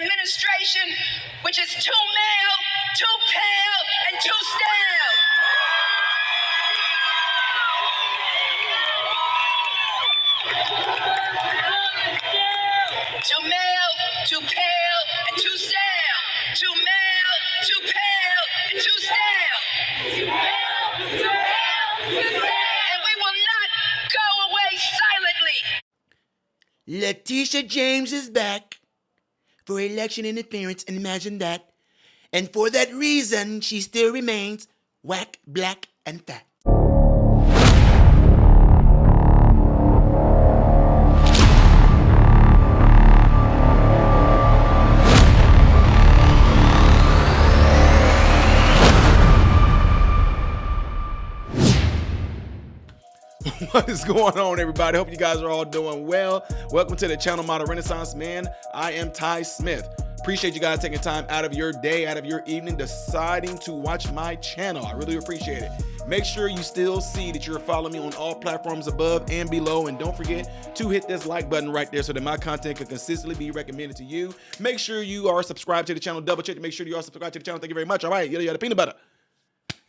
administration, which is too male, too pale, and too stale. Too male, too pale, and too stale. Too male, too pale, and too stale. And we will not go away silently. Letitia James is back for election interference, and imagine that. And for that reason, she still remains whack, black, and fat. What is going on, everybody? Hope you guys are all doing well. Welcome to the channel Model Renaissance Man. I am Ty Smith. Appreciate you guys taking time out of your day, out of your evening, deciding to watch my channel. I really appreciate it. Make sure you still see that you're following me on all platforms above and below. And don't forget to hit this like button right there so that my content can consistently be recommended to you. Make sure you are subscribed to the channel. Double check to make sure you are subscribed to the channel. Thank you very much. All right, yada peanut butter.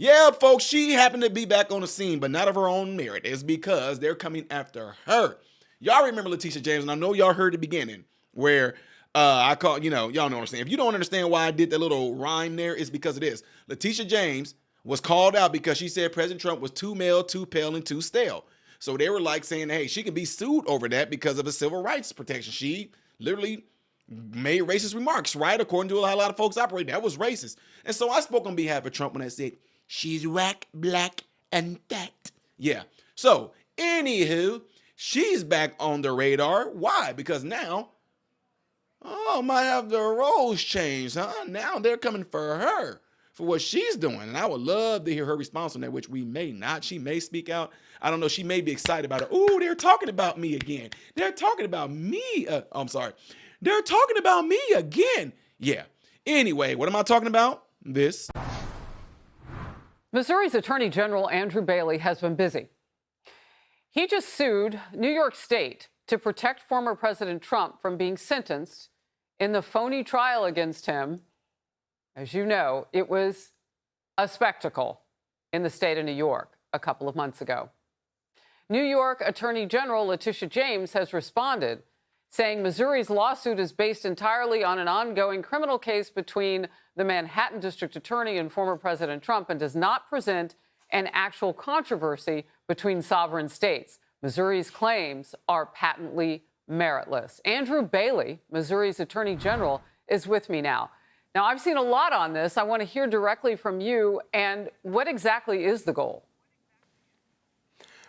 Yeah, folks, she happened to be back on the scene, but not of her own merit. It's because they're coming after her. Y'all remember Letitia James, and I know y'all heard the beginning where I call, y'all don't understand. If you don't understand why I did that little rhyme there, it's because it is. Letitia James was called out because she said President Trump was too male, too pale, and too stale. So they were like saying, hey, she can be sued over that because of a civil rights protection. She literally made racist remarks, right? According to how a lot of folks operate, that was racist. And so I spoke on behalf of Trump when I said, she's whack, black, and fat. Yeah. So, anywho, she's back on the radar. Why? Because now, might have the roles changed, huh? Now they're coming for her for what she's doing. And I would love to hear her response on that, which we may not. She may speak out. I don't know. She may be excited about it. Ooh, they're talking about me again. They're talking about me. I'm sorry. They're talking about me again. Yeah. Anyway, what am I talking about? This. Missouri's Attorney General Andrew Bailey has been busy. He just sued New York State to protect former President Trump from being sentenced in the phony trial against him. As you know, it was a spectacle in the state of New York a couple of months ago. New York Attorney General Letitia James has responded, saying Missouri's lawsuit is based entirely on an ongoing criminal case between the Manhattan District Attorney and former President Trump and does not present an actual controversy between sovereign states. Missouri's claims are patently meritless. Andrew Bailey, Missouri's Attorney General, is with me now. Now, I've seen a lot on this. I want to hear directly from you. And what exactly is the goal?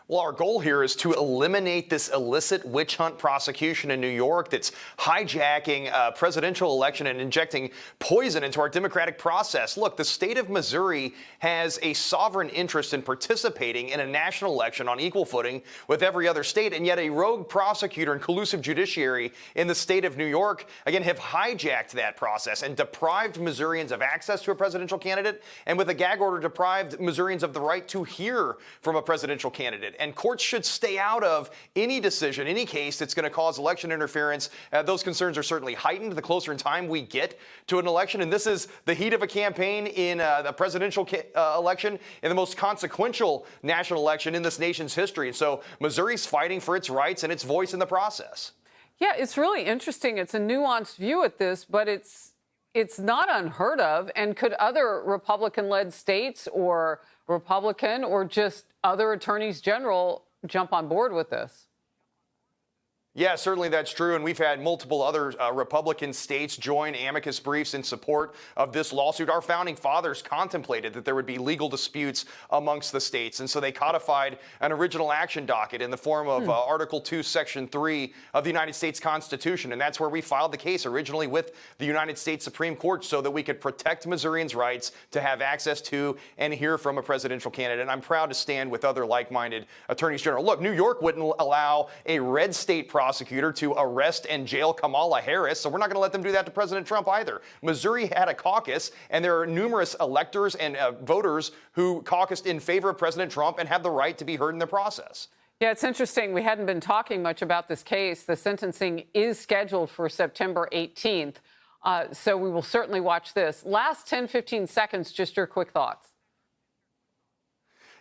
Well, our goal here is to eliminate this illicit witch hunt prosecution in New York that's hijacking a presidential election and injecting poison into our democratic process. Look, the state of Missouri has a sovereign interest in participating in a national election on equal footing with every other state, and yet a rogue prosecutor and collusive judiciary in the state of New York, again, have hijacked that process and deprived Missourians of access to a presidential candidate, and with a gag order deprived Missourians of the right to hear from a presidential candidate. And courts should stay out of any decision, any case that's going to cause election interference. Those concerns are certainly heightened the closer in time we get to an election. And this is the heat of a campaign in the presidential election, in the most consequential national election in this nation's history. And so Missouri's fighting for its rights and its voice in the process. Yeah, it's really interesting. It's a nuanced view at this, but it's not unheard of. And could other Republican-led states or Republican or just other attorneys general jump on board with this? Yeah, certainly that's true. And we've had multiple other Republican states join amicus briefs in support of this lawsuit. Our founding fathers contemplated that there would be legal disputes amongst the states. And so they codified an original action docket in the form of Article 2, Section 3 of the United States Constitution. And that's where we filed the case originally with the United States Supreme Court so that we could protect Missourians' rights to have access to and hear from a presidential candidate. And I'm proud to stand with other like-minded attorneys general. Look, New York wouldn't allow a red state prosecutor to arrest and jail Kamala Harris, so we're not going to let them do that to President Trump either. Missouri had a caucus, and there are numerous electors and voters who caucused in favor of President Trump and have the right to be heard in the process. Yeah, it's interesting. We hadn't been talking much about this case. The sentencing is scheduled for September 18th. So we will certainly watch this. Last 10, 15 seconds, just your quick thoughts.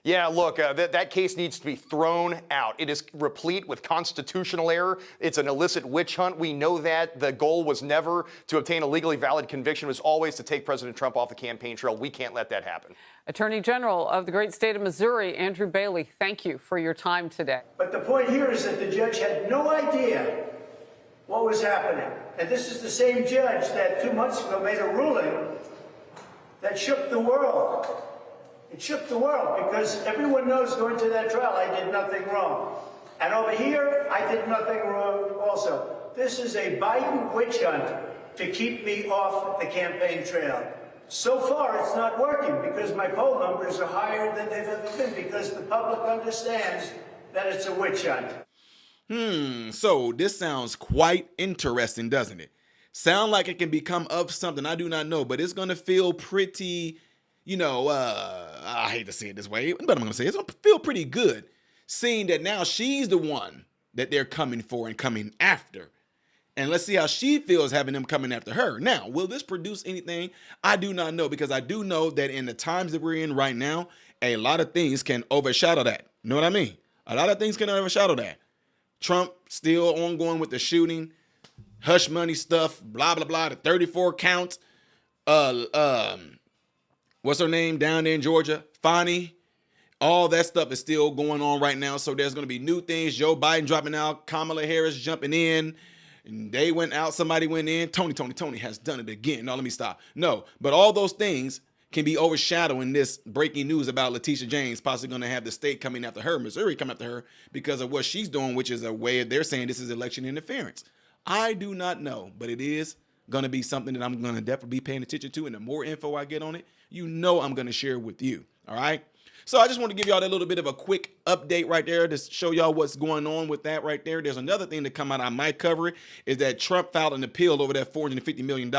Yeah, look, that case needs to be thrown out. It is replete with constitutional error. It's an illicit witch hunt. We know that. The goal was never to obtain a legally valid conviction. It was always to take President Trump off the campaign trail. We can't let that happen. Attorney General of the great state of Missouri, Andrew Bailey, thank you for your time today. But the point here is that the judge had no idea what was happening. And this is the same judge that 2 months ago made a ruling that shook the world. It shook the world because everyone knows going to that trial I did nothing wrong. And over here, I did nothing wrong also. This is a Biden witch hunt to keep me off the campaign trail. So far, it's not working because my poll numbers are higher than they've ever been because the public understands that it's a witch hunt. So this sounds quite interesting, doesn't it? Sound like it can become of something, I do not know, but it's going to feel pretty, I hate to say it this way, but I'm going to say it's going to feel pretty good seeing that now she's the one that they're coming for and coming after. And let's see how she feels having them coming after her. Now, will this produce anything? I do not know, because I do know that in the times that we're in right now, a lot of things can overshadow that. You know what I mean? A lot of things can overshadow that. Trump still ongoing with the shooting, hush money stuff, blah, blah, blah, the 34 counts. What's her name down there in Georgia? Fani. All that stuff is still going on right now. So there's going to be new things. Joe Biden dropping out, Kamala Harris jumping in. And they went out, somebody went in. Tony has done it again. No, let me stop. No, but all those things can be overshadowing this breaking news about Letitia James possibly going to have the state coming after her, Missouri coming after her because of what she's doing, which is a way they're saying this is election interference. I do not know, but it is going to be something that I'm going to definitely be paying attention to. And the more info I get on it, I'm going to share it with you. All right. So I just want to give y'all that little bit of a quick update right there to show y'all what's going on with that right there. There's another thing to come out. I might cover it, is that Trump filed an appeal over that $450 million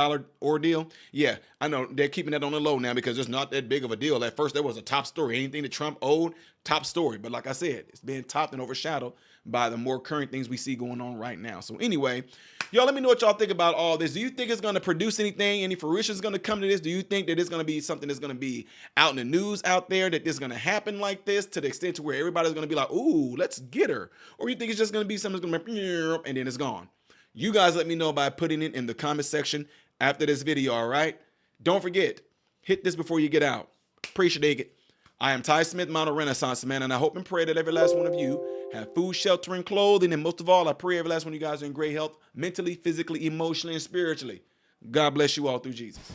ordeal. Yeah, I know they're keeping that on the low now because it's not that big of a deal. At first, that was a top story. Anything that Trump owed, top story. But like I said, it's been topped and overshadowed by the more current things we see going on right now. So anyway, y'all let me know what y'all think about all this. Do you think it's going to produce anything? Any fruition is going to come to this? Do you think that it's going to be something that's going to be out in the news out there, that this is going to happen like this to the extent to where everybody's going to be like, ooh, let's get her? Or you think it's just going to be something that's going to be and then it's gone? You guys let me know by putting it in the comment section after this video, all right? Don't forget, hit this before you get out. Appreciate it. I am Ty Smith, Model Renaissance Man, and I hope and pray that every last one of you have food, shelter, and clothing. And most of all, I pray every last one of you guys are in great health, mentally, physically, emotionally, and spiritually. God bless you all through Jesus.